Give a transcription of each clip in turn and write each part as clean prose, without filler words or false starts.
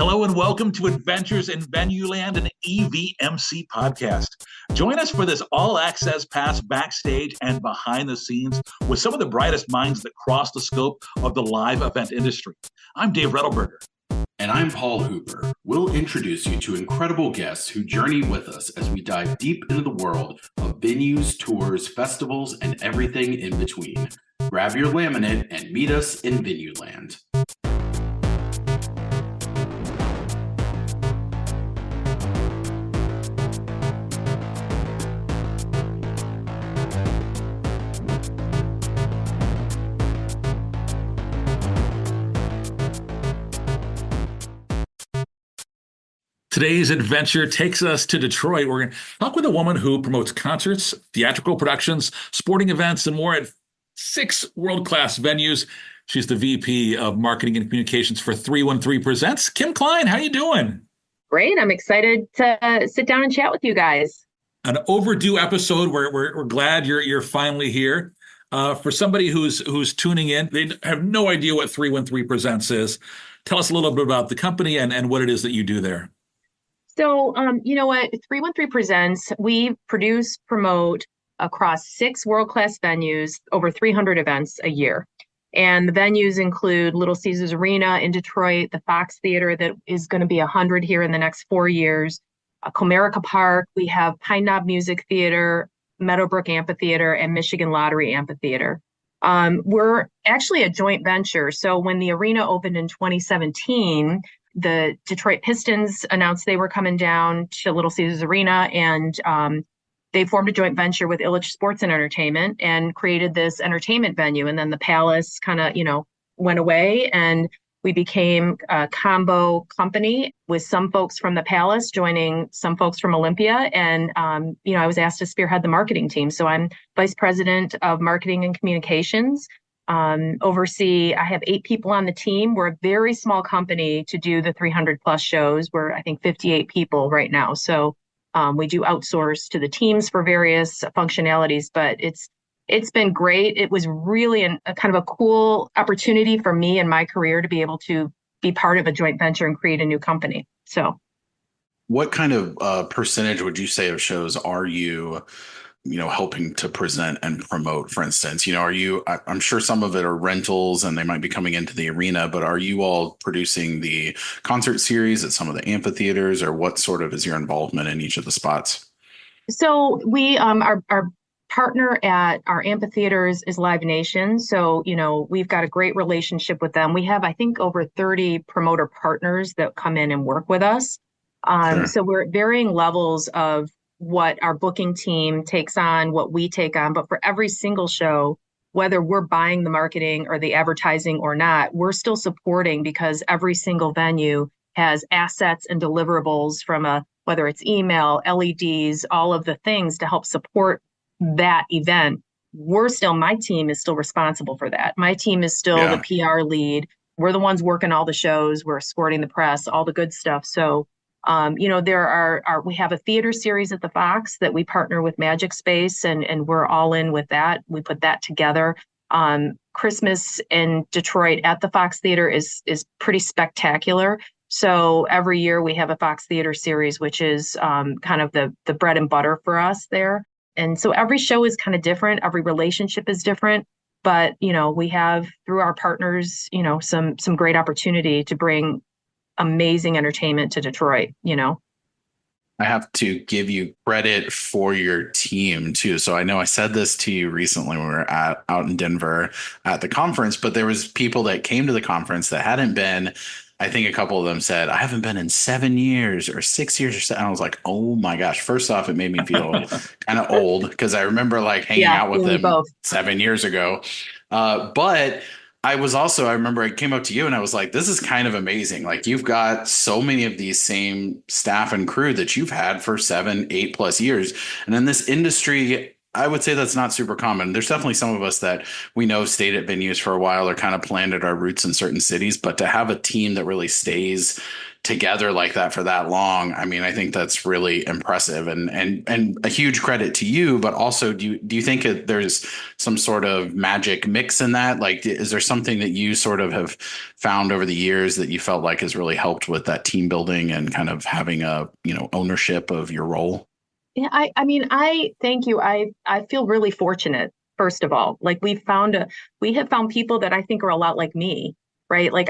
Hello and welcome to Adventures in Venueland, an EVMC podcast. Join us for this all-access pass backstage and behind the scenes with some of the brightest minds that cross the scope of the live event industry. I'm Dave Rettelberger. And I'm Paul Hooper. We'll introduce you to incredible guests who journey with us as we dive deep into the world of venues, tours, festivals, and everything in between. Grab your laminate and meet us in Venueland. Today's adventure takes us to Detroit. We're going to talk with a woman who promotes concerts, theatrical productions, sporting events, and more at 6 world-class venues. She's the VP of Marketing and Communications for 313 Presents. Kim Klein, how you doing? Great. I'm excited to sit down and chat with you guys. An overdue episode. We're glad you're finally here. For somebody who's tuning in, they have no idea what 313 Presents is. Tell us a little bit about the company and what it is that you do there. So, you know what? 313 Presents, we produce, promote across 6 world-class venues, over 300 events a year. And the venues include Little Caesars Arena in Detroit, the Fox Theater that is going to be 100 here in the next 4 years, Comerica Park, we have Pine Knob Music Theater, Meadowbrook Amphitheater, and Michigan Lottery Amphitheater. We're actually a joint venture. So when the arena opened in 2017, the Detroit Pistons announced they were coming down to Little Caesars Arena, and they formed a joint venture with Illich Sports and Entertainment and created this entertainment venue. And then the Palace kind of, went away, and we became a combo company with some folks from the Palace joining some folks from Olympia. And, I was asked to spearhead the marketing team. So I'm vice president of marketing and communications. I have 8 people on the team. We're a very small company to do the 300 plus shows. We're, I think, 58 people right now. So we do outsource to the teams for various functionalities, but it's been great. It was really a kind of a cool opportunity for me in my career to be able to be part of a joint venture and create a new company. So what kind of percentage would you say of shows are you helping to present and promote, for instance? I'm sure some of it are rentals and they might be coming into the arena, but are you all producing the concert series at some of the amphitheaters, or what sort of is your involvement in each of the spots? So we, our partner at our amphitheaters is Live Nation. So, we've got a great relationship with them. We have, I think, over 30 promoter partners that come in and work with us. Sure. So we're at varying levels of what our booking team takes on, what we take on. But for every single show, whether we're buying the marketing or the advertising or not, we're still supporting, because every single venue has assets and deliverables from whether it's email, LEDs, all of the things to help support that event. My team is still responsible for that. My team is still the PR lead. We're the ones working all the shows. We're escorting the press, all the good stuff. So we have a theater series at the Fox that we partner with Magic Space, and we're all in with that. We put that together. Christmas in Detroit at the Fox Theater is pretty spectacular. So every year we have a Fox Theater series, which is kind of the bread and butter for us there. And so every show is kind of different. Every relationship is different. But, we have, through our partners, some great opportunity to bring amazing entertainment to Detroit. I have to give you credit for your team too. So I know I said this to you recently when we were out in Denver at the conference, but there was people that came to the conference that hadn't been. I think a couple of them said, I haven't been in 7 years or 6 years or so. And I was like, oh my gosh. First off, it made me feel kind of old, because I remember hanging out with them both 7 years ago. But I remember I came up to you and I was like, this is kind of amazing. You've got so many of these same staff and crew that you've had for 7, 8 plus years. And in this industry, I would say that's not super common. There's definitely some of us that we know stayed at venues for a while or kind of planted our roots in certain cities, but to have a team that really stays together like that for that long. I mean, I think that's really impressive, and a huge credit to you. But also, do you think there's some sort of magic mix in that? Like, is there something that you sort of have found over the years that you felt like has really helped with that team building and kind of having a, ownership of your role? Yeah, I mean, I thank you. I feel really fortunate, first of all. Like we have found people that I think are a lot like me, right? Like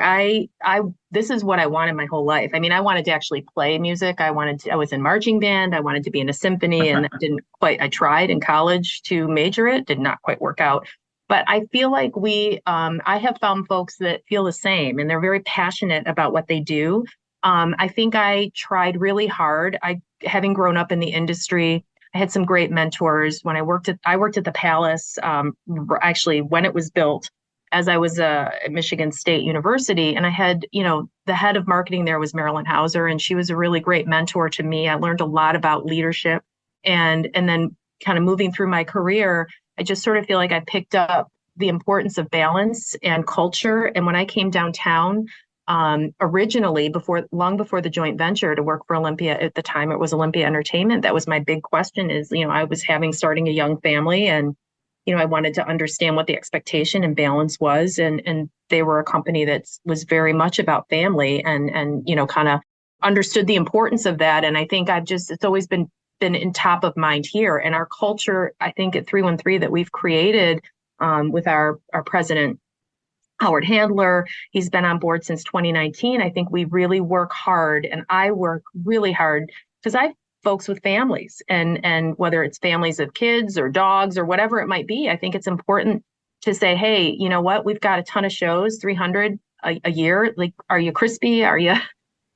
this is what I wanted my whole life. I mean, I wanted to actually play music. I was in marching band. I wanted to be in a symphony, and that didn't quite, I tried in college to major it, did not quite work out. But I feel like I have found folks that feel the same, and they're very passionate about what they do. I think I tried really hard. Having grown up in the industry, I had some great mentors. When I worked at the Palace, actually when it was built, as I was at Michigan State University, and I had, the head of marketing there was Marilyn Hauser, and she was a really great mentor to me. I learned a lot about leadership, and then kind of moving through my career, I just sort of feel like I picked up the importance of balance and culture. And when I came downtown, originally long before the joint venture to work for Olympia, at the time it was Olympia Entertainment, that was my big question is, I was starting a young family, and, I wanted to understand what the expectation and balance was. And they were a company that was very much about family and, kind of understood the importance of that. And I think it's always been in top of mind here. And our culture, I think at 313 that we've created, with our president, Howard Handler, he's been on board since 2019. I think we really work hard, and I work really hard because I have folks with families, and whether it's families of kids or dogs or whatever it might be, I think it's important to say, hey, you know what? We've got a ton of shows, 300 a year. Like, are you crispy? Are you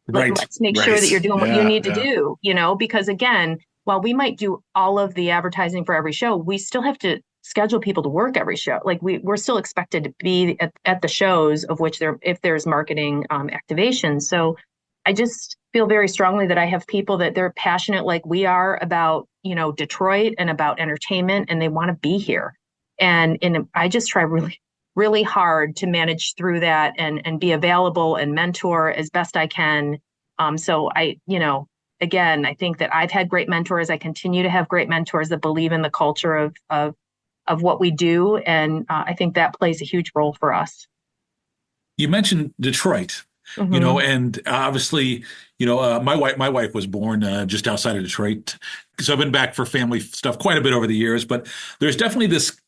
Right. let's make sure that you're doing what you need to do, because again, while we might do all of the advertising for every show, we still have to schedule people to work every show. Like we're still expected to be at the shows of which if there's marketing activation. So I just feel very strongly that I have people that they're passionate like we are about, Detroit and about entertainment, and they want to be here. And I just try really, really hard to manage through that and be available and mentor as best I can. So again, I think that I've had great mentors. I continue to have great mentors that believe in the culture of what we do. And I think that plays a huge role for us. You mentioned Detroit, Mm-hmm. and obviously, my wife was born just outside of Detroit. So I've been back for family stuff quite a bit over the years, but there's definitely this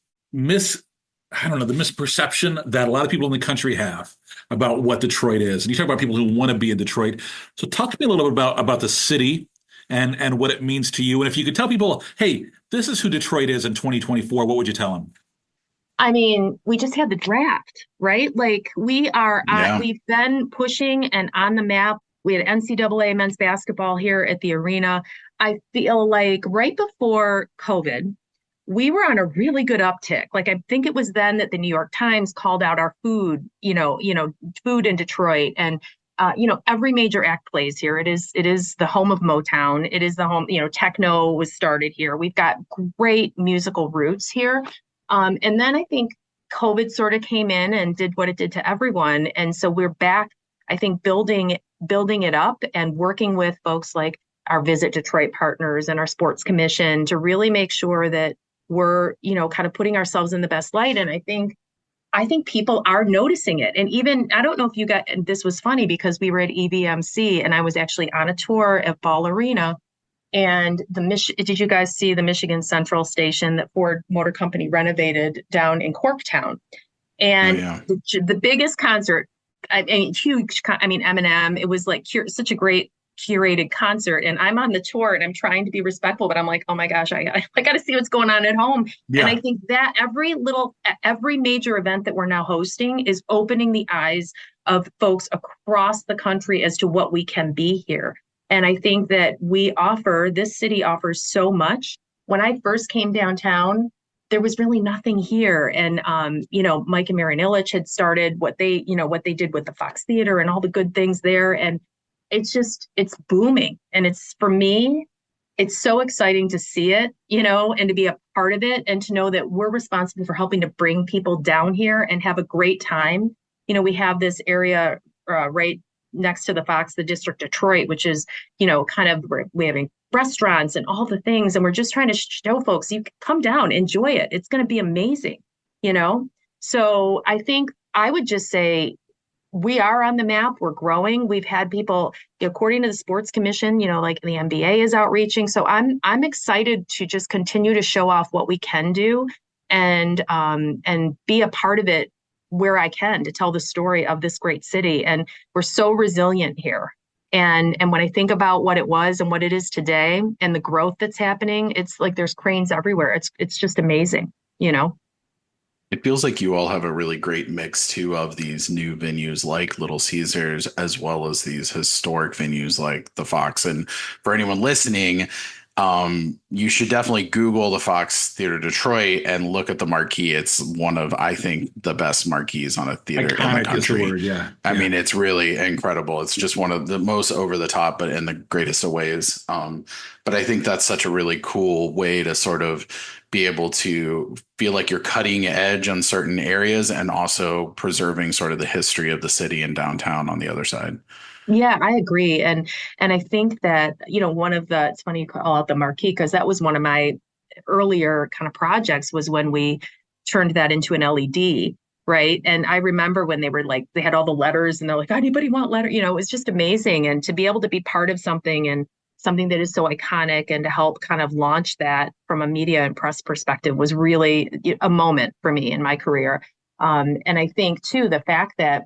I don't know, the misperception that a lot of people in the country have about what Detroit is. And you talk about people who want to be in Detroit. So talk to me a little bit about the city and what it means to you. And if you could tell people, hey, this is who Detroit is in 2024, what would you tell them? I mean, we just had the draft, right? Like Yeah. we've been pushing and on the map. We had NCAA men's basketball here at the arena. I feel like right before COVID, we were on a really good uptick. Like I think it was then that the New York Times called out our food, food in Detroit, and every major act plays here. It is the home of Motown. It is the home. Techno was started here. We've got great musical roots here. And then I think COVID sort of came in and did what it did to everyone, and so we're back. I think building it up and working with folks like our Visit Detroit partners and our sports commission to really make sure that we're, kind of putting ourselves in the best light. And I think people are noticing it. And even, I don't know if and this was funny because we were at EVMC and I was actually on a tour at Ball Arena, and did you guys see the Michigan Central station that Ford Motor Company renovated down in Corktown? And the biggest concert, huge, Eminem, it was like such a great curated concert, and I'm on the tour and I'm trying to be respectful, but I'm like, oh my gosh, I got to see what's going on at home. Yeah. And I think that every major event that we're now hosting is opening the eyes of folks across the country as to what we can be here. And I think that this city offers so much. When I first came downtown, there was really nothing here. And, Mike and Marian Illich had started what they did with the Fox Theater and all the good things there. And it's booming. And for me, it's so exciting to see it, and to be a part of it and to know that we're responsible for helping to bring people down here and have a great time. We have this area right next to the Fox, the District Detroit, which is, kind of, we having restaurants and all the things. And we're just trying to show folks, you can come down, enjoy it. It's going to be amazing, So I think I would just say we are on the map. We're growing. We've had people, according to the Sports Commission, like the NBA is outreaching. So I'm excited to just continue to show off what we can do and be a part of it where I can to tell the story of this great city. And we're so resilient here. And when I think about what it was and what it is today and the growth that's happening, it's like there's cranes everywhere. It's just amazing, It feels like you all have a really great mix too of these new venues like Little Caesars, as well as these historic venues like the Fox. And for anyone listening, you should definitely Google the Fox Theater Detroit and look at the marquee. It's one of, I think, the best marquees on a theater in the country. Word, yeah. I mean, it's really incredible. It's just one of the most over the top, but in the greatest of ways. But I think that's such a really cool way to sort of be able to feel like you're cutting edge on certain areas and also preserving sort of the history of the city and downtown on the other side. Yeah, I agree. And I think that, it's funny you call out the marquee, because that was one of my earlier kind of projects was when we turned that into an LED, right? And I remember when they were like, they had all the letters and they're like, anybody want letter? It was just amazing. And to be able to be part of something and something that is so iconic and to help kind of launch that from a media and press perspective was really a moment for me in my career. And I think too, the fact that,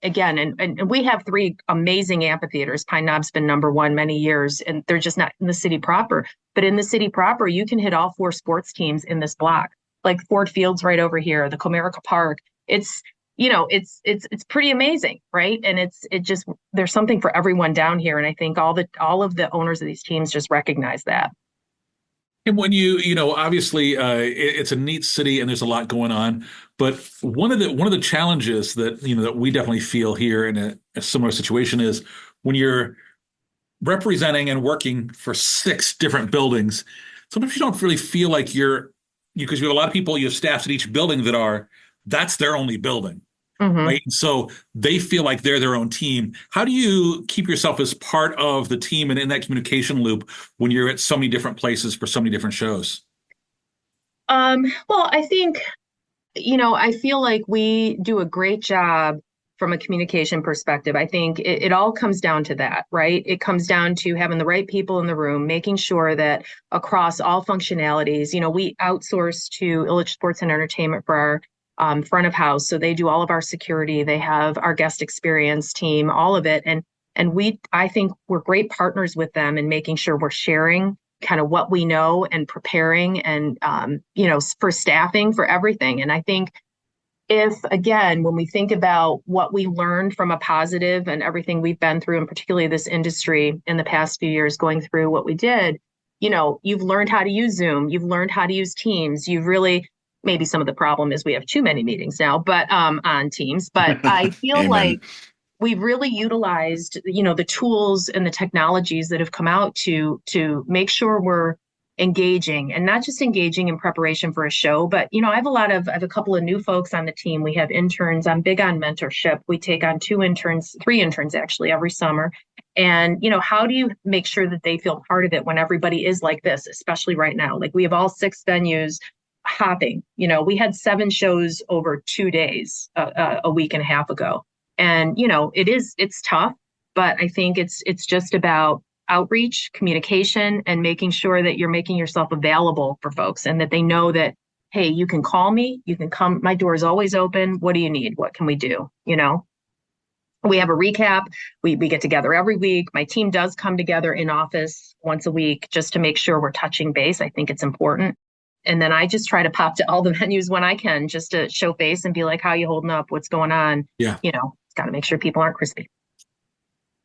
again, and we have 3 amazing amphitheaters. Pine Knob's been number 1 many years, and they're just not in the city proper. But in the city proper, you can hit all 4 sports teams in this block, like Ford Field's right over here, the Comerica Park. It's pretty amazing, right? And there's something for everyone down here, and I think all of the owners of these teams just recognize that. And when obviously it's a neat city and there's a lot going on, but one of the challenges that that we definitely feel here in a similar situation is when you're representing and working for 6 different buildings, sometimes you don't really feel like because you have a lot of people, you have staffs at each building that's their only building. Mm-hmm. Right. So they feel like they're their own team. How do you keep yourself as part of the team and in that communication loop when you're at so many different places for so many different shows? Well, I think, I feel like we do a great job from a communication perspective. I think it all comes down to that, right? It comes down to having the right people in the room, making sure that across all functionalities, we outsource to Illich Sports and Entertainment for our front of house. So they do all of our security. They have our guest experience team, all of it. And I think we're great partners with them in making sure we're sharing kind of what we know and preparing and, for staffing for everything. And I think again, when we think about what we learned from a positive and everything we've been through, and particularly this industry in the past few years going through what we did, you've learned how to use Zoom, you've learned how to use Teams, you've really, maybe some of the problem is we have too many meetings now, but on Teams. But I feel like we've really utilized, the tools and the technologies that have come out to make sure we're engaging, and not just engaging in preparation for a show, but I have a couple of new folks on the team. We have interns. I'm big on mentorship. We take on 3 interns actually every summer. And how do you make sure that they feel part of it when everybody is like this, especially right now? Like we have all 6 venues hopping. We had 7 shows over 2 days a week and a half ago. And, it's tough, but I think it's just about outreach, communication, and making sure that you're making yourself available for folks and that they know that, hey, you can call me, you can come, my door is always open. What do you need? What can we do? We have a recap. We get together every week. My team does come together in office once a week just to make sure we're touching base. I think it's important. And then I just try to pop to all the venues when I can, just to show face and be like, how you holding up? What's going on? Yeah. Got to make sure people aren't crispy.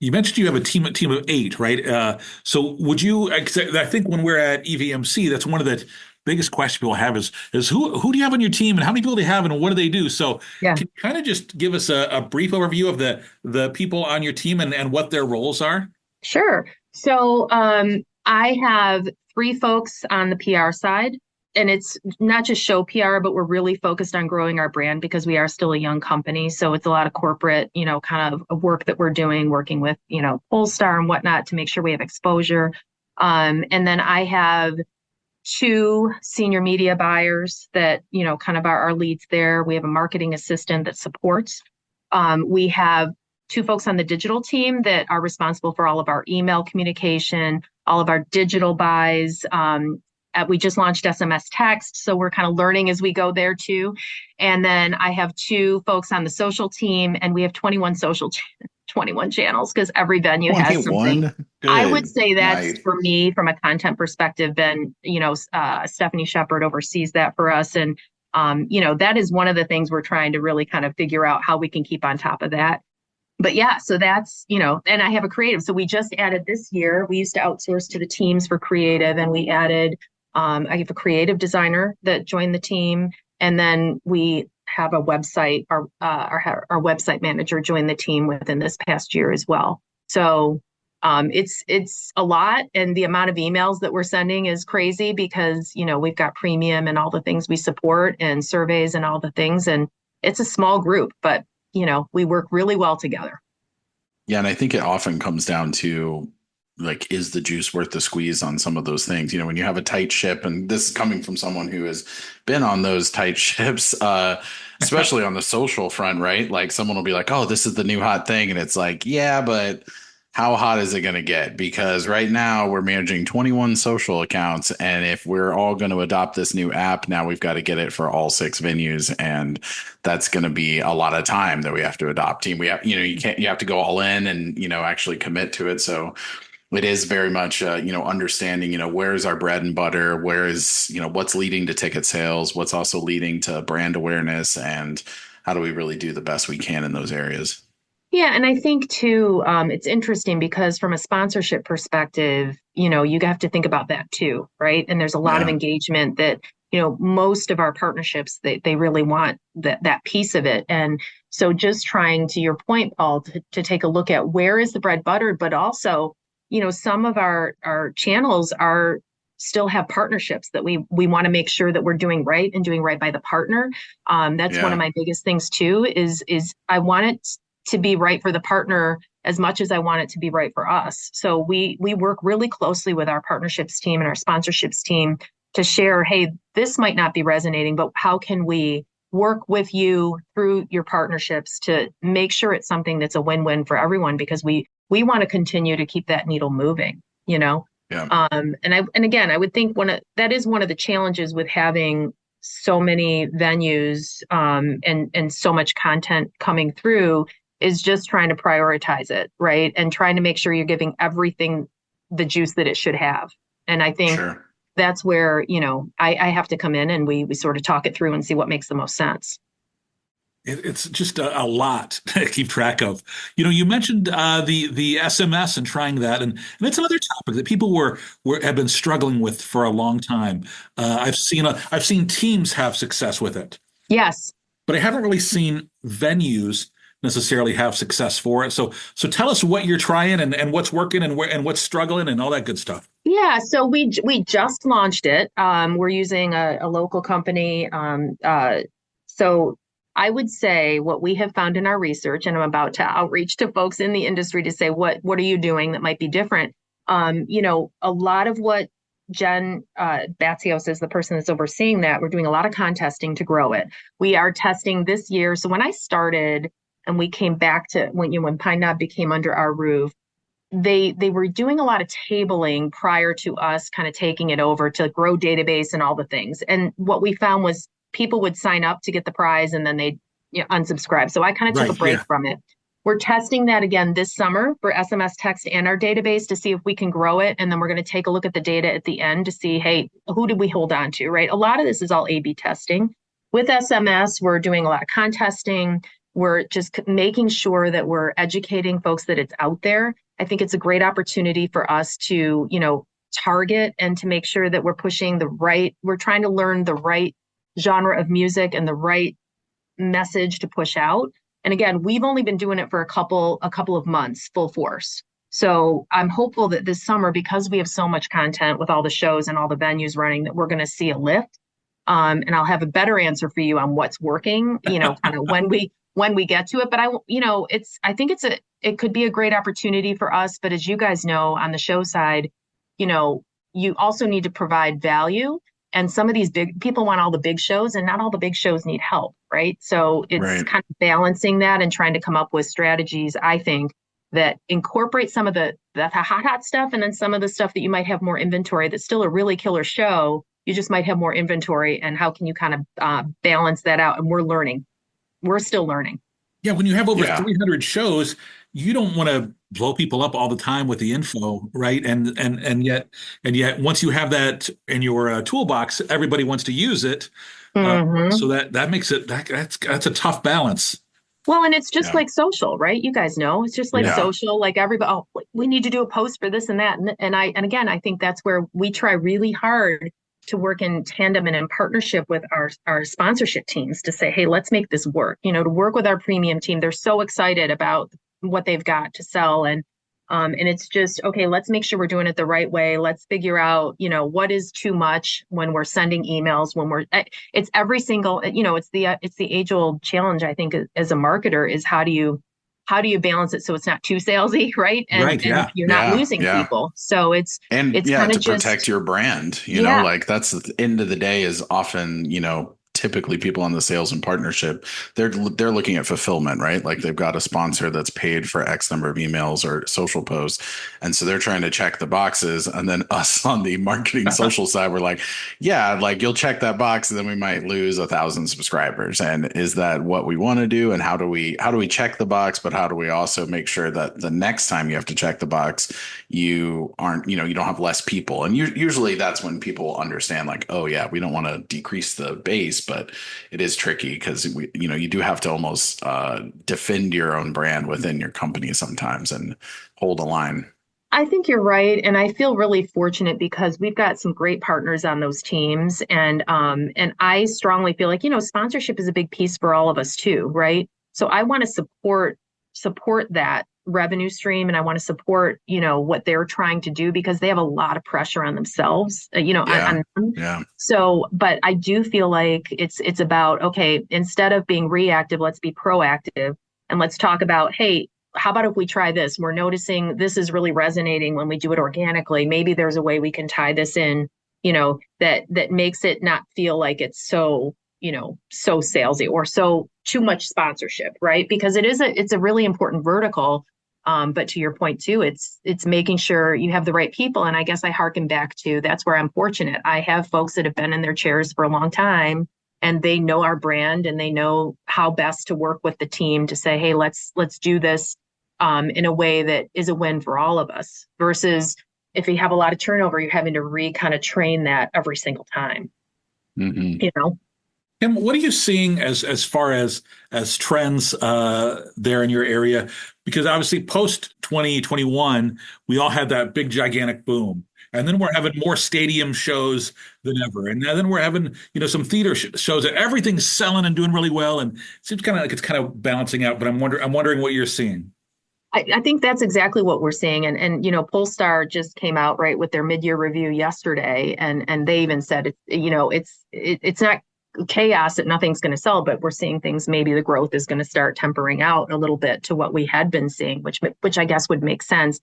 You mentioned you have a team of 8, right? So would you, I think when we're at EVMC, that's one of the biggest questions people have is who do you have on your team and how many people do you have and what do they do? So yeah. Can you kind of just give us a brief overview of the people on your team and what their roles are? Sure. So I have 3 folks on the PR side. and it's not just show PR, but we're really focused on growing our brand because we are still a young company. So it's a lot of corporate, kind of work that we're doing, working with, Polestar and whatnot to make sure we have exposure. And then I have two senior media buyers that, kind of are our leads there. We have a marketing assistant that supports. We have two folks on the digital team that are responsible for all of our email communication, all of our digital buys. We just launched SMS text, so we're kind of learning as we go there too. And then I have two folks on the social team, and we have 21 21 channels because every venue has something. Good. I would say that's Nice. for me from a content perspective. Then Stephanie Shepard oversees that for us, and that is one of the things we're trying to really kind of figure out how we can keep on top of that. But yeah, so that's, and I have a creative. So we just added this year, we used to outsource to the teams for creative, and we added, I have a creative designer that joined the team. And then we have a website, our website manager joined the team within this past year as well. So it's a lot. And the amount of emails that we're sending is crazy because, we've got premium and all the things we support and surveys and all the things. And it's a small group, but we work really well together. Yeah. And I think it often comes down to, like, is the juice worth the squeeze on some of those things? When you have a tight ship, and this is coming from someone who has been on those tight ships, especially on the social front, right? Like someone will be like, oh, this is the new hot thing. And it's like, yeah, but how hot is it going to get? Because right now we're managing 21 social accounts. And if we're all going to adopt this new app, now we've got to get it for all 6 venues. And that's going to be a lot of time that we have to adopt. We have, you have to go all in and, actually commit to it. So it is very much, understanding, where is our bread and butter? Where is, what's leading to ticket sales? What's also leading to brand awareness? And how do we really do the best we can in those areas? Yeah, and I think too, it's interesting because from a sponsorship perspective, you have to think about that too, right? And there's a lot of engagement that, most of our partnerships, they really want that piece of it. And so just trying, to your point, Paul, to take a look at where is the bread buttered, but also, some of our channels still have partnerships that we want to make sure that we're doing right and doing right by the partner. That's one of my biggest things too, is I want it to be right for the partner as much as I want it to be right for us. So we work really closely with our partnerships team and our sponsorships team to share, hey, this might not be resonating, but how can we work with you through your partnerships to make sure it's something that's a win-win for everyone, because we want to continue to keep that needle moving, Yeah. And again, I would think that is one of the challenges with having so many venues and so much content coming through, is just trying to prioritize it, right? And trying to make sure you're giving everything the juice that it should have. And I think that's where, I have to come in and we sort of talk it through and see what makes the most sense. It's just a lot to keep track of. You mentioned the SMS and trying that, and it's another topic that people have been struggling with for a long time. I've seen teams have success with it. Yes, but I haven't really seen venues necessarily have success for it. So tell us what you're trying and what's working and what's struggling and all that good stuff. Yeah, so we just launched it. We're using a local company. So I would say what we have found in our research, and I'm about to outreach to folks in the industry to say, what are you doing that might be different? A lot of what Jen Batsios is the person that's overseeing that. We're doing a lot of contesting to grow it. We are testing this year. So when I started and we came back to when Pine Knob became under our roof, they were doing a lot of tabling prior to us kind of taking it over to grow database and all the things. And what we found was people would sign up to get the prize and then they'd unsubscribe. So I kind of took a break from it. We're testing that again this summer for SMS text and our database to see if we can grow it. And then we're going to take a look at the data at the end to see, hey, who did we hold on to, right? A lot of this is all A/B testing. With SMS, we're doing a lot of contesting. We're just making sure that we're educating folks that it's out there. I think it's a great opportunity for us to, target and to make sure that we're pushing we're trying to learn the right genre of music and the right message to push out. And again, we've only been doing it for a couple of months, full force. So I'm hopeful that this summer, because we have so much content with all the shows and all the venues running, that we're going to see a lift. And I'll have a better answer for you on what's working, kind of when we get to it. But I think it could be a great opportunity for us. But as you guys know, on the show side, you also need to provide value. And some of these big people want all the big shows, and not all the big shows need help, right? So it's kind of balancing that and trying to come up with strategies, I think, that incorporate some of the hot stuff, and then some of the stuff that you might have more inventory that's still a really killer show. You just might have more inventory, and how can you kind of balance that out? And we're learning. We're still learning. Yeah, when you have over 300 shows, you don't want to blow people up all the time with the info, right? And yet once you have that in your toolbox, everybody wants to use it. So that makes it that's a tough balance. Well, and it's just like social, right? You guys know, it's just like social, like everybody, oh, we need to do a post for this and that. And again, I think that's where we try really hard to work in tandem and in partnership with our sponsorship teams to say, hey, let's make this work, to work with our premium team. They're so excited about what they've got to sell. And it's just, okay, let's make sure we're doing it the right way. Let's figure out, what is too much when we're sending emails, it's every single, it's the age old challenge, I think, as a marketer, is how do you balance it so it's not too salesy, right? And you're not losing people. So it's to protect your brand, like that's the end of the day is often, typically people on the sales and partnership, they're looking at fulfillment, right? Like they've got a sponsor that's paid for X number of emails or social posts. And so they're trying to check the boxes. And then us on the marketing social side, we're like, like you'll check that box and then we might lose 1,000 subscribers. And is that what we want to do? And how do we check the box? But how do we also make sure that the next time you have to check the box, you aren't, you don't have less people. And usually that's when people understand like, oh yeah, we don't want to decrease the base, but it is tricky because you do have to almost defend your own brand within your company sometimes and hold a line. I think you're right. And I feel really fortunate because we've got some great partners on those teams. And I strongly feel like, sponsorship is a big piece for all of us too, right? So I want to support that revenue stream, and I want to support, what they're trying to do, because they have a lot of pressure on themselves, on them. So, but I do feel like it's about, okay, instead of being reactive, let's be proactive, and let's talk about, hey, how about if we try this? We're noticing this is really resonating when we do it organically. Maybe there's a way we can tie this in, that makes it not feel like it's so salesy or so too much sponsorship, right? Because it's a really important vertical. But to your point too, it's making sure you have the right people. And I guess I harken back to, that's where I'm fortunate. I have folks that have been in their chairs for a long time, and they know our brand, and they know how best to work with the team to say, hey, let's do this in a way that is a win for all of us, versus if you have a lot of turnover, you're having to kind of train that every single time. Kim, what are you seeing as far as trends there in your area? Because obviously post 2021, we all had that big gigantic boom. And then we're having more stadium shows than ever. And then we're having, some theater shows that everything's selling and doing really well. And it seems kind of like it's kind of balancing out, but I'm wondering what you're seeing. I think that's exactly what we're seeing. And Polestar just came out right with their mid-year review yesterday. And they even said, it's not chaos that nothing's going to sell, but we're seeing things, maybe the growth is going to start tempering out a little bit to what we had been seeing, which I guess would make sense.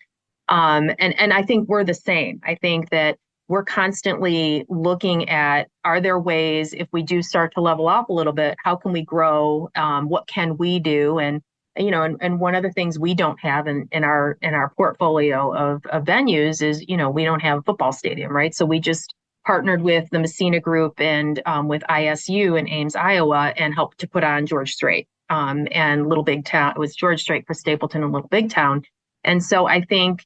And I think we're the same. I think that we're constantly looking at, are there ways, if we do start to level off a little bit, how can we grow? What can we do? And one of the things we don't have in our portfolio of venues is, we don't have a football stadium, right? So we just partnered with the Messina Group and with ISU in Ames, Iowa, and helped to put on George Strait and Little Big Town. It was George Strait for Stapleton and Little Big Town. And so I think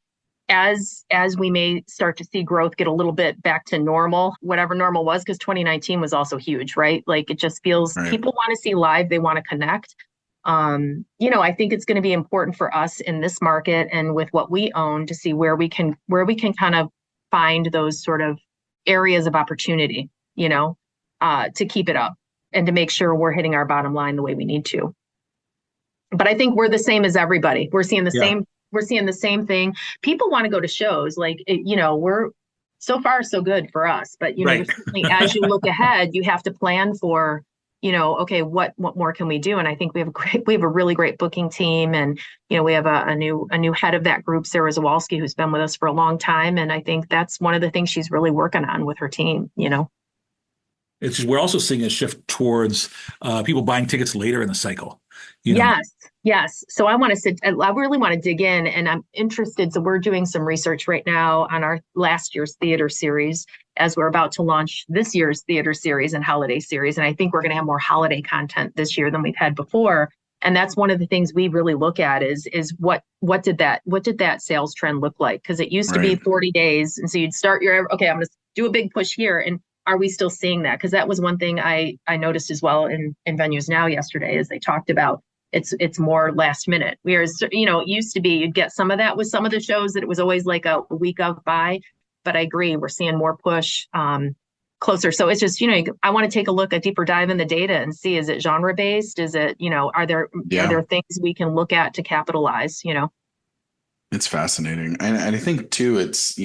as we may start to see growth get a little bit back to normal, whatever normal was, because 2019 was also huge, right? Like it just feels people want to see live, they want to connect. I think it's going to be important for us in this market and with what we own to see where we can kind of find those sort of areas of opportunity, to keep it up and to make sure we're hitting our bottom line the way we need to. But I think we're the same as everybody. We're seeing the same thing. People want to go to shows, like, so far so good for us. But Right. certainly as you look ahead, you have to plan for, okay, what more can we do? And I think we have a really great booking team, and we have a new head of that group, Sarah Zawalski, who's been with us for a long time, and I think that's one of the things she's really working on with her team. We're also seeing a shift towards people buying tickets later in the cycle. Yes, yes. So I really want to dig in, and I'm interested. So we're doing some research right now on our last year's theater series as we're about to launch this year's theater series and holiday series. And I think we're going to have more holiday content this year than we've had before. And that's one of the things we really look at is what did that sales trend look like? Because it used to be 40 days. And so you'd start I'm going to do a big push here. And are we still seeing that? Because that was one thing I noticed as well in Venues Now yesterday, as they talked about. It's more last minute. Whereas, it used to be you'd get some of that with some of the shows that it was always like a week of buy. But I agree, we're seeing more push closer. So it's just, I want to take a deeper dive in the data and see, is it genre based? Is it, are there things we can look at to capitalize, It's fascinating. And I think too, it's,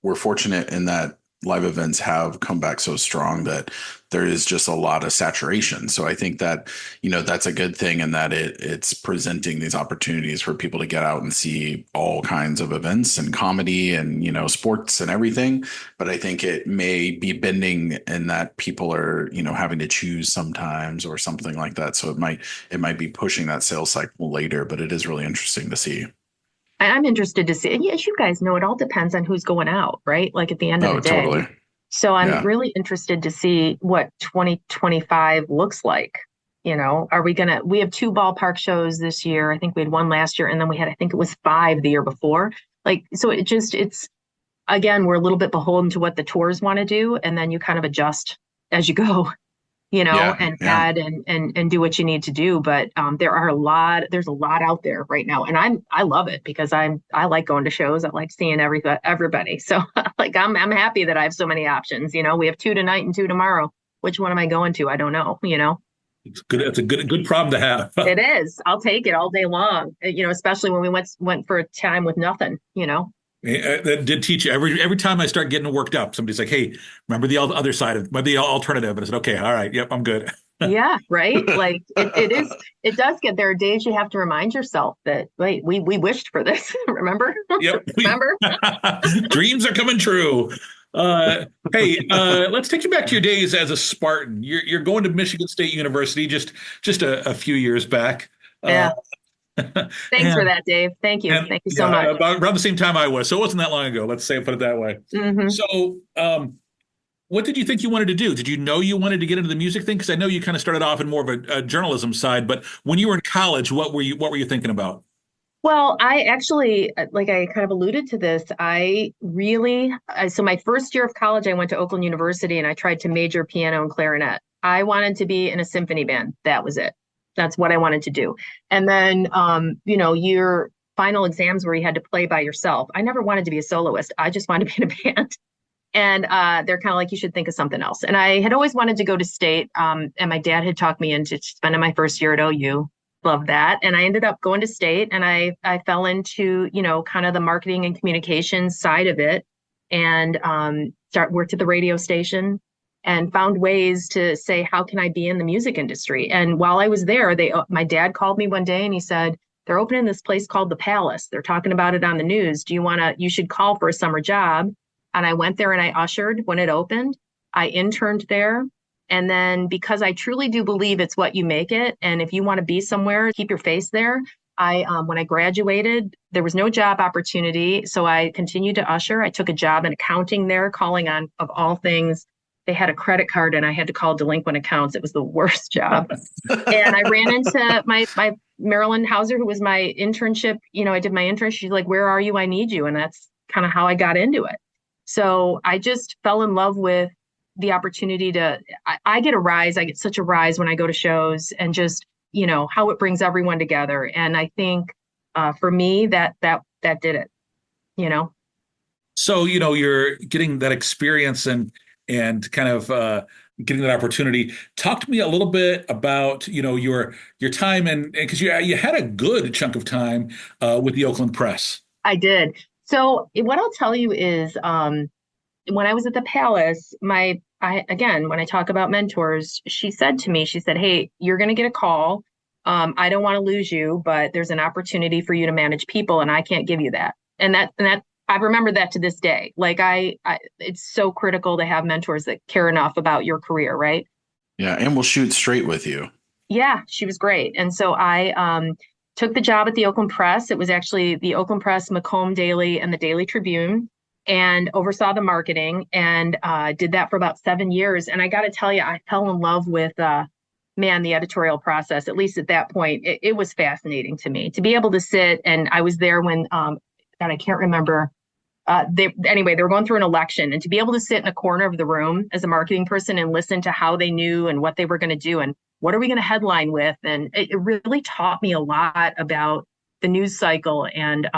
we're fortunate in that live events have come back so strong that there is just a lot of saturation. So I think that, that's a good thing, and that it's presenting these opportunities for people to get out and see all kinds of events and comedy and, sports and everything. But I think it may be bending in that people are, having to choose sometimes or something like that. So it might be pushing that sales cycle later, but it is really interesting to see. I'm interested to see. And as you guys know, it all depends on who's going out, right? Like at the end of the day. Totally. So I'm really interested to see what 2025 looks like. We have 2 ballpark shows this year. I think we had 1 last year, and then I think it was 5 the year before. So again, we're a little bit beholden to what the tours want to do. And then you kind of adjust as you go. And add and do what you need to do. But there's a lot out there right now. And I love it because I like going to shows. I like seeing everybody. So I'm happy that I have so many options. We have 2 tonight and 2 tomorrow. Which one am I going to? I don't know, It's good. It's a good problem to have. It is. I'll take it all day long, especially when we went for a time with nothing, That did teach you every time I start getting worked up, somebody's like, "Hey, remember the other side of the alternative?" And I said, "Okay, all right, yep, I'm good." Yeah, right. Like it does get there are days you have to remind yourself that, wait, we wished for this. Remember? Yep. Remember? Dreams are coming true. Hey, let's take you back to your days as a Spartan. You're going to Michigan State University just a few years back. Yeah. Thanks for that, Dave. Thank you. Thank you so much. Around the same time I was, so it wasn't that long ago. Let's put it that way. Mm-hmm. So, what did you think you wanted to do? Did you know you wanted to get into the music thing? Because I know you kind of started off in more of a journalism side, but when you were in college, what were you thinking about? Well, I actually, like I kind of alluded to this, so my first year of college, I went to Oakland University and I tried to major piano and clarinet. I wanted to be in a symphony band. That was it. That's what I wanted to do. And then, your final exams where you had to play by yourself. I never wanted to be a soloist. I just wanted to be in a band. And they're kind of like, you should think of something else. And I had always wanted to go to state. And my dad had talked me into spending my first year at OU. Love that. And I ended up going to state, and I fell into, kind of the marketing and communications side of it, and worked at the radio station and found ways to say, how can I be in the music industry? And while I was there, my dad called me one day and he said, they're opening this place called the Palace. They're talking about it on the news. You should call for a summer job. And I went there and I ushered when it opened. I interned there. And then, because I truly do believe it's what you make it, and if you want to be somewhere, keep your face there. When I graduated, there was no job opportunity. So I continued to usher. I took a job in accounting there, calling on, of all things, they had a credit card and I had to call delinquent accounts. It was the worst job. And I ran into my Marilyn Hauser, who was my internship. I did my internship. She's like, where are you? I need you. And that's kind of how I got into it. So I just fell in love with the opportunity I get such a rise when I go to shows, and just, how it brings everyone together. And I think for me, that did it, So, you're getting that experience and kind of getting that opportunity. Talk to me a little bit about, your time, and because you had a good chunk of time with the Oakland Press. I did. So what I'll tell you is, when I was at the Palace, again, when I talk about mentors, she said to me, she said, "Hey, you're going to get a call. I don't want to lose you, but there's an opportunity for you to manage people, and I can't give you that." And that I remember that to this day. Like it's so critical to have mentors that care enough about your career, right? Yeah, and we'll shoot straight with you. Yeah, she was great. And so I took the job at the Oakland Press. It was actually the Oakland Press, Macomb Daily, and the Daily Tribune, and oversaw the marketing and did that for about 7 years. And I got to tell you, I fell in love with, man, the editorial process. At least at that point, it was fascinating to me to be able to sit. And I was there when, God, I can't remember. They were going through an election, and to be able to sit in a corner of the room as a marketing person and listen to how they knew and what they were going to do and what are we going to headline with, and it really taught me a lot about the news cycle. And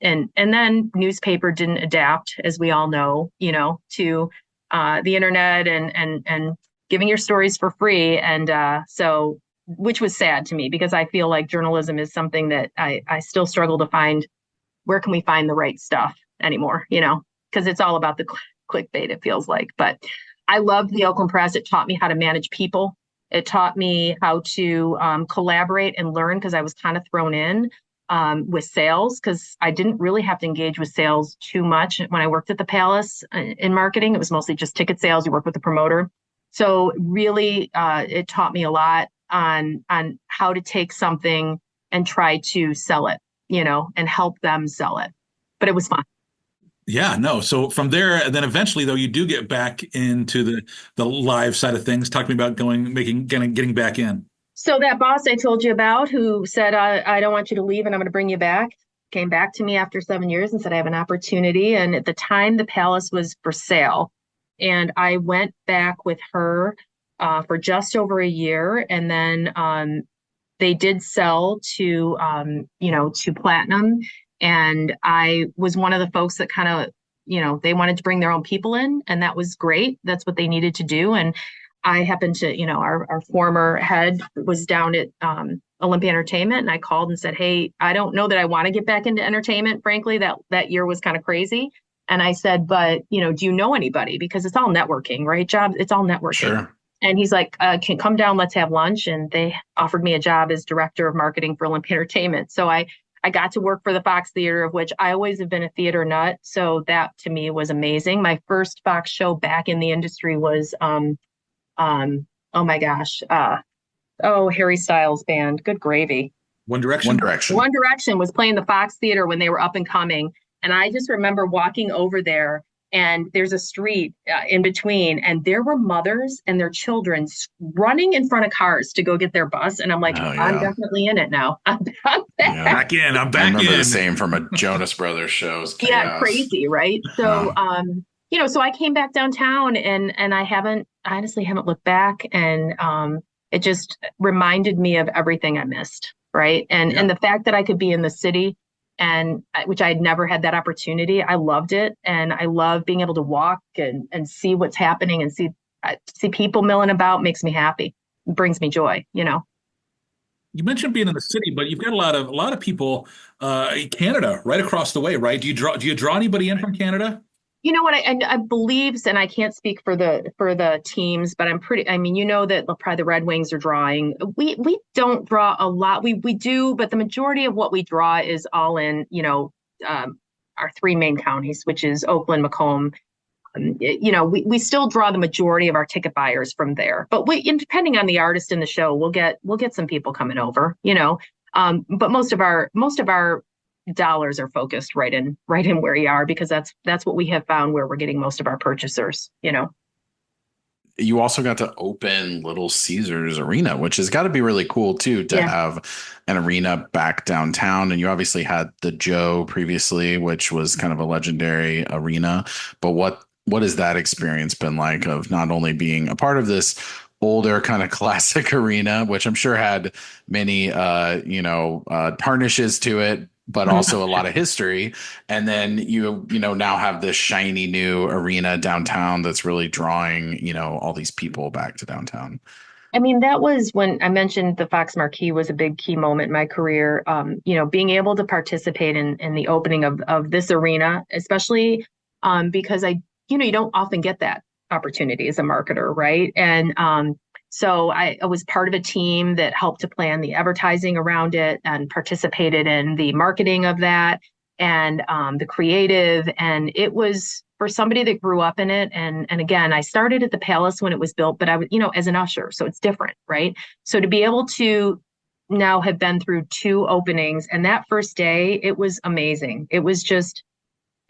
then newspaper didn't adapt, as we all know, to the internet and giving your stories for free, and so which was sad to me because I feel like journalism is something that I still struggle to find. Where can we find the right stuff anymore, because it's all about the clickbait, it feels like. But I loved the Oakland Press. It taught me how to manage people. It taught me how to collaborate and learn, because I was kind of thrown in with sales, because I didn't really have to engage with sales too much when I worked at the Palace in marketing. It was mostly just ticket sales. You work with the promoter. So really, it taught me a lot on how to take something and try to sell it, and help them sell it. But it was fun. Yeah, no. So from there, then eventually, though, you do get back into the live side of things. Talk to me about getting back in. So that boss I told you about, who said, I don't want you to leave and I'm going to bring you back, came back to me after 7 years and said, I have an opportunity. And at the time, the Palace was for sale. And I went back with her for just over a year. And then they did sell to Platinum. And I was one of the folks that kind of, they wanted to bring their own people in, and that was great. That's what they needed to do. And I happened to, our former head was down at Olympia Entertainment, and I called and said, hey, I don't know that I want to get back into entertainment. Frankly, that year was kind of crazy. And I said, but, do you know anybody? Because it's all networking, right? Jobs, it's all networking. Sure. And he's like, can come down, let's have lunch. And they offered me a job as director of marketing for Olympia Entertainment. So I got to work for the Fox Theater, of which I always have been a theater nut. So that to me was amazing. My first Fox show back in the industry was, oh my gosh, Harry Styles band, good gravy. One Direction. One Direction was playing the Fox Theater when they were up and coming. And I just remember walking over there, and there's a street in between, and there were mothers and their children running in front of cars to go get their bus. And I'm like, Oh, yeah. I'm definitely in it now. I'm back. Yeah. Back in. I'm back I remember in. the same from a Jonas Brothers show. Yeah, crazy, right? So, so I came back downtown, and I honestly haven't looked back, and it just reminded me of everything I missed, right? And the fact that I could be in the city, and which I had never had that opportunity. I loved it. And I love being able to walk and see what's happening and see people milling about. Makes me happy. It brings me joy, You mentioned being in the city, but you've got a lot of people in Canada right across the way, right? Do you draw anybody in from Canada? You know what? I believe, and I can't speak for the teams, but that probably the Red Wings are drawing. We don't draw a lot. We do, but the majority of what we draw is all in, our three main counties, which is Oakland, Macomb. We still draw the majority of our ticket buyers from there. But depending on the artist in the show, we'll get some people coming over, but most of our dollars are focused right in where you are, because that's what we have found where we're getting most of our purchasers. You also got to open Little Caesars Arena, which has got to be really cool too, to have an arena back downtown. And you obviously had the Joe previously, which was kind of a legendary arena. But what has that experience been like, of not only being a part of this older kind of classic arena, which I'm sure had many tarnishes to it, but also a lot of history. And then you now have this shiny new arena downtown that's really drawing, all these people back to downtown. I mean, that was when I mentioned the Fox Marquee was a big key moment in my career. Being able to participate in the opening of this arena, especially because I you don't often get that opportunity as a marketer, right? And so I was part of a team that helped to plan the advertising around it and participated in the marketing of that and the creative. And it was for somebody that grew up in it. And again, I started at the Palace when it was built, but I was, as an usher, so it's different, right? So to be able to now have been through 2 openings, and that first day, it was amazing. It was just,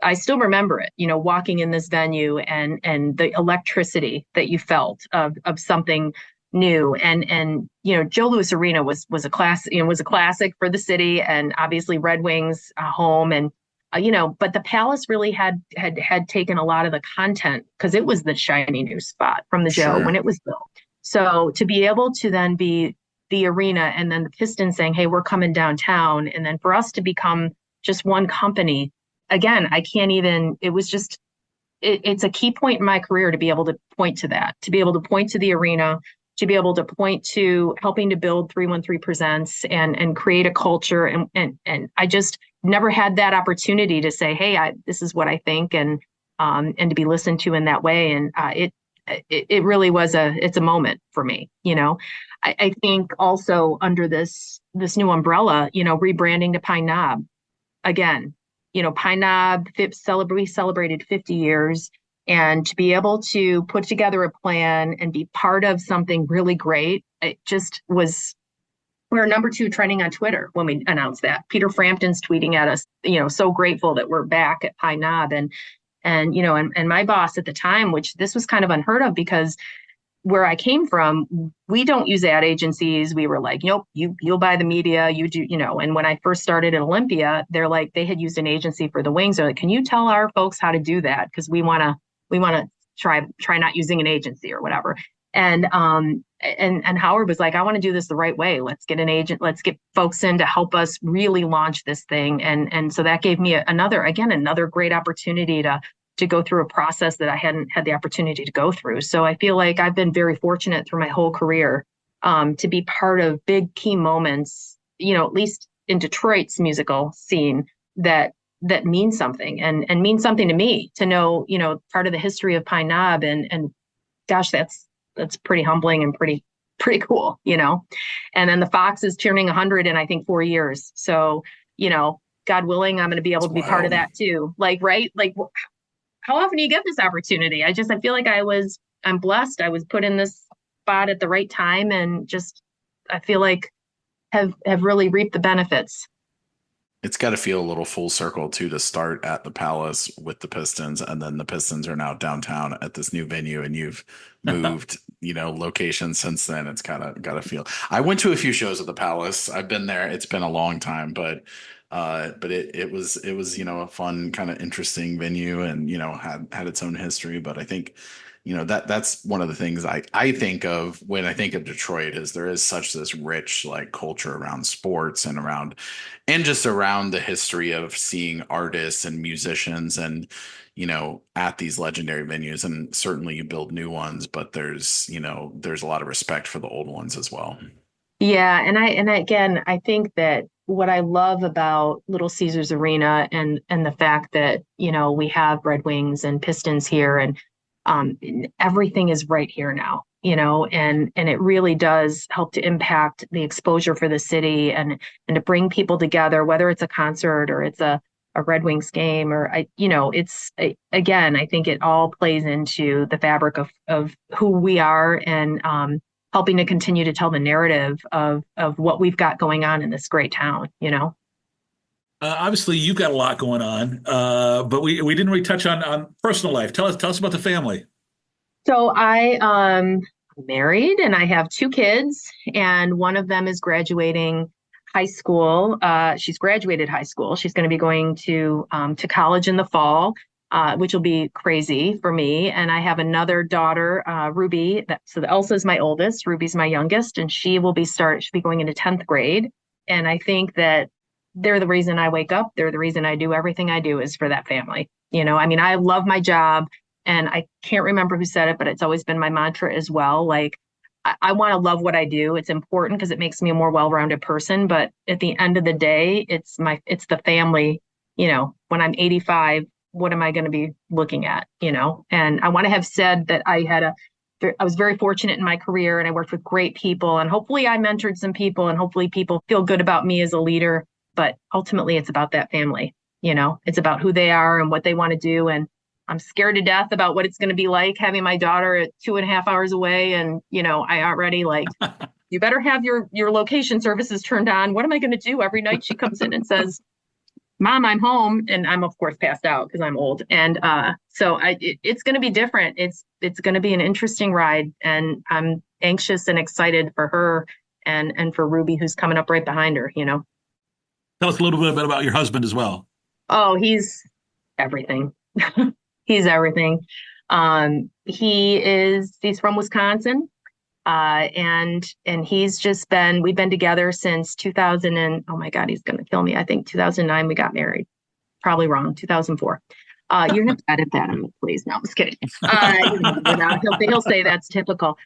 I still remember it, walking in this venue and the electricity that you felt of something new. And Joe Louis Arena was a class, was a classic for the city, and obviously Red Wings home. And but the Palace really had taken a lot of the content because it was the shiny new spot from the Joe when it was built. So to be able to then be the arena and then the Pistons saying, hey, we're coming downtown, and then for us to become just one company. Again, I can't even, it was just, it's a key point in my career to be able to point to that, to be able to point to the arena, to be able to point to helping to build 313 Presents and create a culture. And I just never had that opportunity to say, hey, this is what I think, and to be listened to in that way. And it really was it's a moment for me. I think also under this new umbrella, rebranding to Pine Knob again. Pine Knob we celebrated 50 years, and to be able to put together a plan and be part of something really great, it just was. We're number 2 trending on Twitter when we announced that. Peter Frampton's tweeting at us, so grateful that we're back at Pine Knob, and my boss at the time, which this was kind of unheard of because where I came from, we don't use ad agencies. We were like, nope, you'll buy the media, you do, and when I first started at Olympia, they're like, they had used an agency for the Wings. They're like, can you tell our folks how to do that? Because we want to try not using an agency or whatever. And Howard was like, I want to do this the right way. Let's get an agent. Let's get folks in to help us really launch this thing. And so that gave me another great opportunity to go through a process that I hadn't had the opportunity to go through. So I feel like I've been very fortunate through my whole career to be part of big key moments, at least in Detroit's musical scene that mean something and mean something to me to know, part of the history of Pine Knob and gosh, that's pretty humbling and pretty cool, and then the Fox is turning 100 in, I think, 4 years. So, God willing, I'm going to be able to be part of that too. Right? How often do you get this opportunity? I feel like I'm blessed. I was put in this spot at the right time, and just, I feel like have really reaped the benefits. It's got to feel a little full circle too, to start at the Palace with the Pistons, and then the Pistons are now downtown at this new venue, and you've moved, location since then. It's gotta feel. I went to a few shows at the Palace. I've been there. It's been a long time, but it was a fun, kind of interesting venue, and had its own history. But I think that's one of the things I think of when I think of Detroit, is there is such this rich culture around sports and just around the history of seeing artists and musicians and at these legendary venues. And certainly you build new ones, but there's a lot of respect for the old ones as well. Yeah, and again, I think that what I love about Little Caesars Arena and the fact that we have Red Wings and Pistons here, and everything is right here now, and it really does help to impact the exposure for the city and to bring people together, whether it's a concert or it's a Red Wings game, or again, I think it all plays into the fabric of who we are, and helping to continue to tell the narrative of what we've got going on in this great town. Obviously, you've got a lot going on, but we didn't really touch on personal life. Tell us about the family. So I'm married, and I have 2 kids, and one of them is graduating high school. She's graduated high school. She's going to be going to college in the fall, which will be crazy for me. And I have another daughter, Ruby. So Elsa is my oldest. Ruby's my youngest, and she'll be going into 10th grade. And I think that they're the reason I wake up. They're the reason I do everything I do, is for that family. I love my job, and I can't remember who said it, but it's always been my mantra as well. I want to love what I do. It's important because it makes me a more well-rounded person. But at the end of the day, it's the family. When I'm 85, what am I going to be looking at, And I want to have said that I was very fortunate in my career, and I worked with great people, and hopefully I mentored some people, and hopefully people feel good about me as a leader. But ultimately it's about that family, it's about who they are and what they want to do. And I'm scared to death about what it's going to be like having my daughter at 2.5 hours away. And, I already you better have your location services turned on. What am I going to do every night she comes in and says, Mom, I'm home? And I'm of course passed out because I'm old. And so it's going to be different. It's going to be an interesting ride, and I'm anxious and excited for her and for Ruby, who's coming up right behind her, Tell us a little bit about your husband as well. Oh, he's everything. He's everything. He's from Wisconsin. And we've been together since 2000 and, oh my God, he's going to kill me. I think 2009 we got married. Probably wrong. 2004. You're going to edit that out, please. No, I'm just kidding. He'll say that's typical.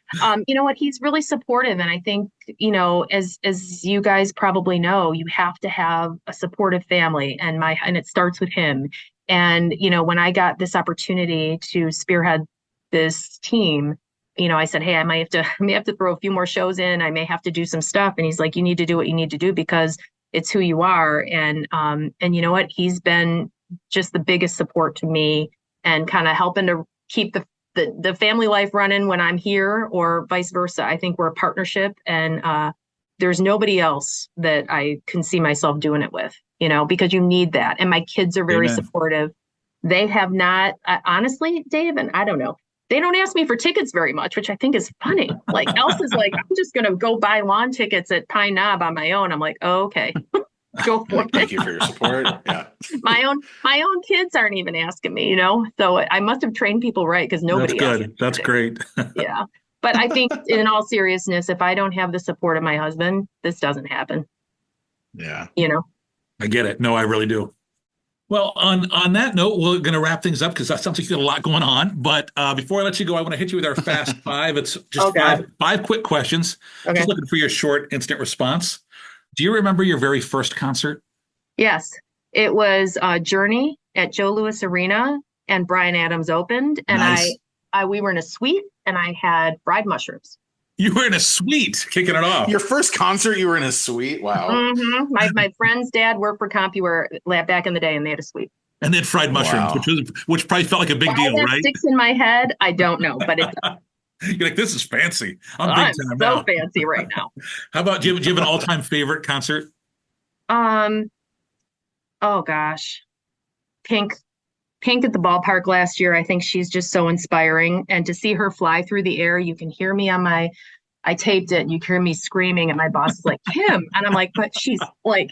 You know what? He's really supportive. And I think, as you guys probably know, you have to have a supportive family, and it starts with him. And, when I got this opportunity to spearhead this team, I said, hey, I may have to throw a few more shows in. I may have to do some stuff. And he's like, you need to do what you need to do because it's who you are. And you know what? He's been just the biggest support to me, and kind of helping to keep the family life running when I'm here, or vice versa. I think we're a partnership, and there's nobody else that I can see myself doing it with, because you need that. And my kids are very supportive. They have not, honestly, Dave, and I don't know. They don't ask me for tickets very much, which I think is funny. Like Elsa's like, I'm just going to go buy lawn tickets at Pine Knob on my own. I'm like, oh, okay, go for it. Thank you for your support. Yeah. My own kids aren't even asking me, so I must have trained people right, because nobody. That's good. That's great. Yeah. But I think in all seriousness, if I don't have the support of my husband, this doesn't happen. Yeah. I get it. No, I really do. Well, on that note, we're going to wrap things up because that sounds like you got a lot going on. But before I let you go, I want to hit you with our fast five. It's just five quick questions. Okay. Just looking for your short, instant response. Do you remember your very first concert? Yes. It was Journey at Joe Louis Arena, and Bryan Adams opened. And Nice. we were in a suite, and I had fried mushrooms. You were in a suite, kicking it off. Your first concert, you were in a suite? Wow. Mm-hmm. My friend's dad worked for CompuWare back in the day, and they had a suite. And then fried mushrooms, Wow. which probably felt like a big Why deal, that right? sticks in my head, I don't know, but it's You're like, this is fancy. I'm I'm big time so now. fancy right now. How about, do you have an all-time favorite concert? Oh gosh, Pink at the ballpark last year. I think she's just so inspiring, and to see her fly through the air, you can hear me I taped it, and you hear me screaming, and my boss is like, Kim, and I'm like, but she's like,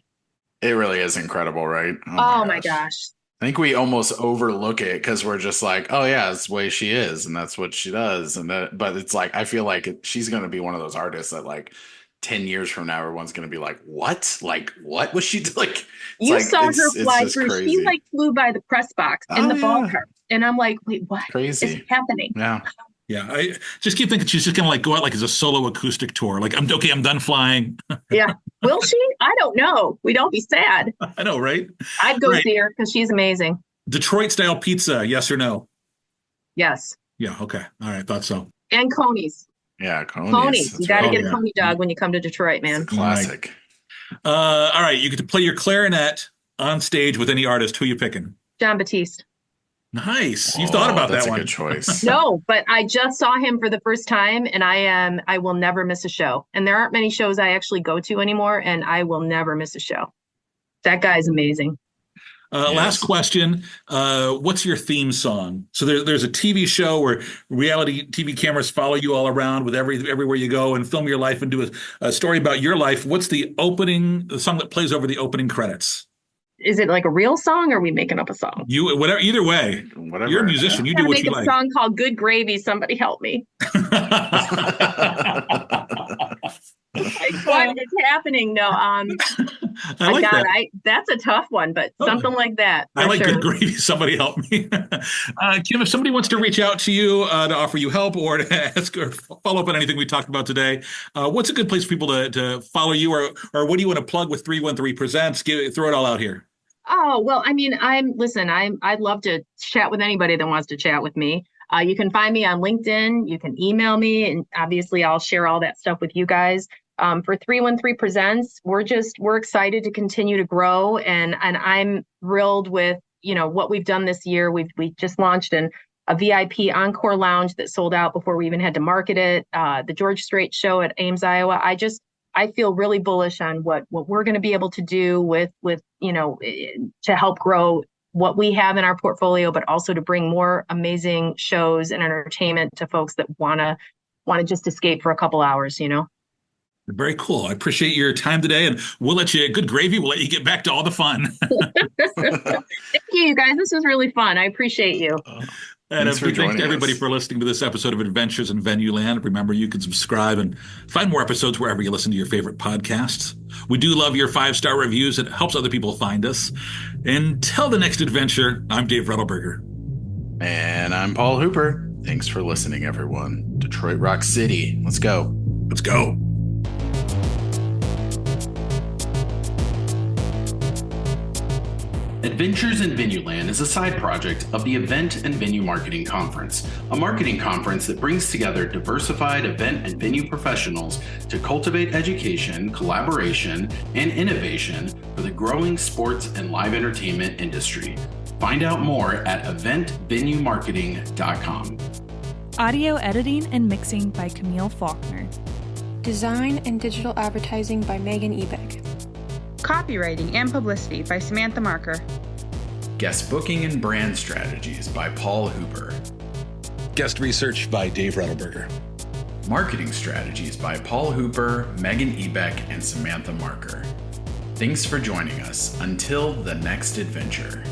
It really is incredible, right? oh my gosh. I think we almost overlook it because we're just like, oh yeah, it's the way she is, and that's what she does. But it's like, I feel like she's going to be one of those artists that like 10 years from now, everyone's going to be like, what? Like, what was she like? You saw her fly through. Crazy. She like flew by the press box in the ballpark, and I'm like, wait, what Crazy. is happening? Yeah. Yeah, I just keep thinking she's just going to like go out like as a solo acoustic tour. Like, I'm done flying. Yeah. Will she? I don't know. We don't be sad. I know, right? I'd go Right. see her because she's amazing. Detroit style pizza, yes or no? Yes. Yeah, okay. All right, thought so. And Coney's. Yeah. Coney's. Coney's. You That's got to right. get Oh, a yeah. Coney dog when you come to Detroit, It's a man. classic. All right, you get to play your clarinet on stage with any artist. Who you picking? John Batiste. Nice. You've thought about that's that a one. good choice. No, but I just saw him for the first time, and I will never miss a show. And there aren't many shows I actually go to anymore, and I will never miss a show. That guy's amazing. Last question. What's your theme song? So there's a TV show where reality TV cameras follow you all around with everywhere you go and film your life and do a story about your life. What's the song that plays over the opening credits? Is it like a real song, or are we making up a song? Whatever, either way. Whatever. You're a musician. You I'm do what make you a like. song called "Good Gravy." Somebody help me! What is happening? No, I like that. That's a tough one, but something like that. I like sure. good gravy. Somebody help me. Kim, if somebody wants to reach out to you to offer you help or to ask or follow up on anything we talked about today, what's a good place for people to follow you, or what do you want to plug with 313 Presents? Throw it all out here. Oh, well, I mean, I'd love to chat with anybody that wants to chat with me. You can find me on LinkedIn. You can email me, and obviously I'll share all that stuff with you guys. For 313 Presents, we're excited to continue to grow, and I'm thrilled with, what we've done this year. We just launched a VIP Encore Lounge that sold out before we even had to market it. The George Strait show at Ames, Iowa. I feel really bullish on what we're going to be able to do with to help grow what we have in our portfolio, but also to bring more amazing shows and entertainment to folks that want to just escape for a couple hours. Very cool. I appreciate your time today, and we'll let you, good gravy, we'll let you get back to all the fun. Thank you, guys. This was really fun. I appreciate you. And a Thanks for big thanks joining to everybody us. for listening to this episode of Adventures in Venueland. Remember, you can subscribe and find more episodes wherever you listen to your favorite podcasts. We do love your 5-star reviews. It helps other people find us. Until the next adventure, I'm Dave Rettelberger. And I'm Paul Hooper. Thanks for listening, everyone. Detroit Rock City. Let's go. Let's go. Adventures in Venueland is a side project of the Event and Venue Marketing Conference, a marketing conference that brings together diversified event and venue professionals to cultivate education, collaboration, and innovation for the growing sports and live entertainment industry. Find out more at eventvenuemarketing.com. Audio editing and mixing by Camille Faulkner. Design and digital advertising by Megan Ebeck. Copywriting and publicity by Samantha Marker. Guest booking and brand strategies by Paul Hooper. Guest research by Dave Rettelberger. Marketing strategies by Paul Hooper, Megan Ebeck, and Samantha Marker. Thanks for joining us. Until the next adventure.